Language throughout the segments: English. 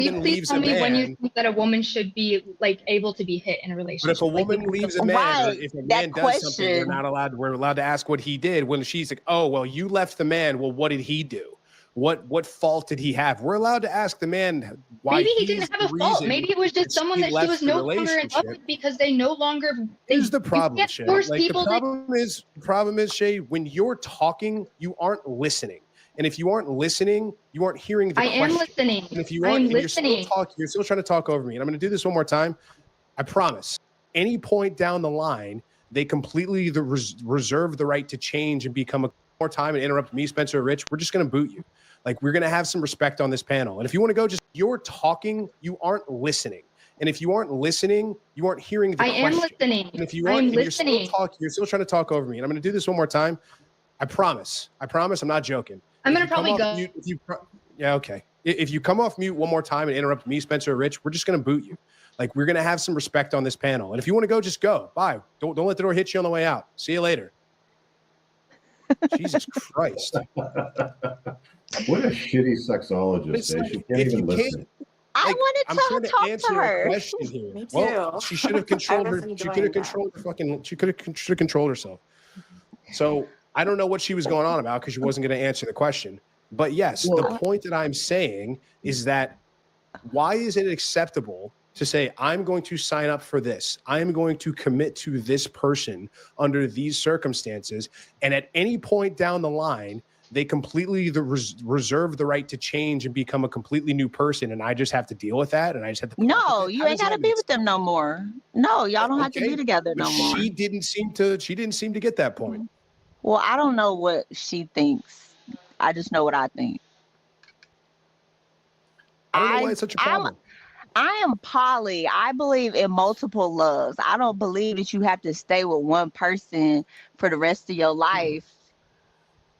you woman please leaves tell a me when you man, think that a woman should be like able to be hit in a but relationship? if a Like, woman leaves a man, or Right. if a That man does something, question. we're allowed to ask what he did. When she's like, oh, well, you left the man. Well, what did he do? What fault did he have? We're allowed to ask the man why maybe he he's didn't have the a fault. reason Maybe it was just that someone she that she was left the no longer in love relationship. with because they no longer. Here's the You problem, can't Shay. force Like people the problem is, Shay, when you're talking, you aren't listening. And if you aren't listening, you aren't hearing the I question. am listening. And if you I aren't, am and you're still listening. talking, you're still trying to talk over me. And I'm going to do this one more time. I promise. Any point down the line, they completely reserve the right to change and become a more time and interrupt me, Spencer, or Rich. We're just going to boot you. Like, we're going to have some respect on this panel. And if you want to go, just you're talking, you aren't listening. And if you aren't listening, you aren't hearing the question. I am listening. And if you I aren't, am and you're still listening. talking, you're still trying to talk over me. And I'm going to do this one more time. I promise. I'm not joking. I'm If gonna you come probably off go. mute, yeah, okay. If you come off mute one more time and interrupt me, Spencer, or Rich, we're just going to boot you. Like, we're going to have some respect on this panel. And if you want to go, just go. Bye. Don't let the door hit you on the way out. See you later. Jesus Christ. What a shitty sexologist. It's like, She can't if even you listen. can't, I like, wanted I'm to trying to talk answer to a her. question here. Me Well, too. she should have controlled I her. was She enjoying could have that. controlled her fucking. She could have controlled herself. So I don't know what she was going on about because she wasn't going to answer the question. But yes, the point that I'm saying is that why is it acceptable to say I'm going to sign up for this? I'm going to commit to this person under these circumstances, and at any point down the line, they completely reserve the right to change and become a completely new person, and I just have to deal with that, and I just have to. No, you ain't gotta be with them no more. No, y'all don't have to be together no more. She didn't seem to get that point. Well, I don't know what she thinks. I just know what I think. I don't know why it's such a problem. I am poly. I believe in multiple loves. I don't believe that you have to stay with one person for the rest of your life.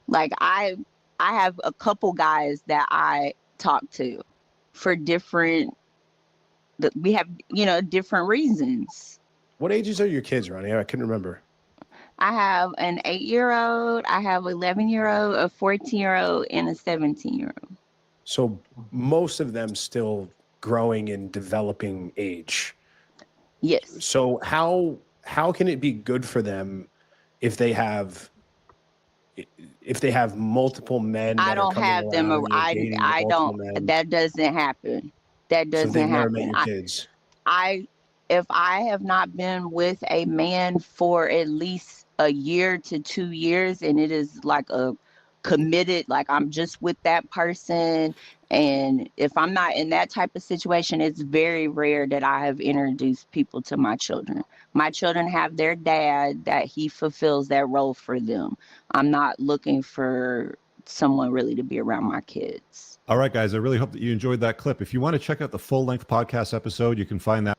Like I have a couple guys that I talk to for different. We have different reasons. What ages are your kids, Ronnie? I couldn't remember. I have an 8-year-old, I have an 11-year-old, a 14-year-old, and a 17-year-old. So most of them still growing and developing age. Yes. So how can it be good for them if they have multiple men? I don't have them. I don't. Men? That doesn't happen. That doesn't happen. Never met your kids. If I have not been with a man for at least a year to 2 years, and it is like a committed, like I'm just with that person, and if I'm not in that type of situation, it's very rare that I have introduced people to my children. My children have their dad that he fulfills that role for them. I'm not looking for someone really to be around my kids. All right, guys, I really hope that you enjoyed that clip. If you want to check out the full-length podcast episode, you can find that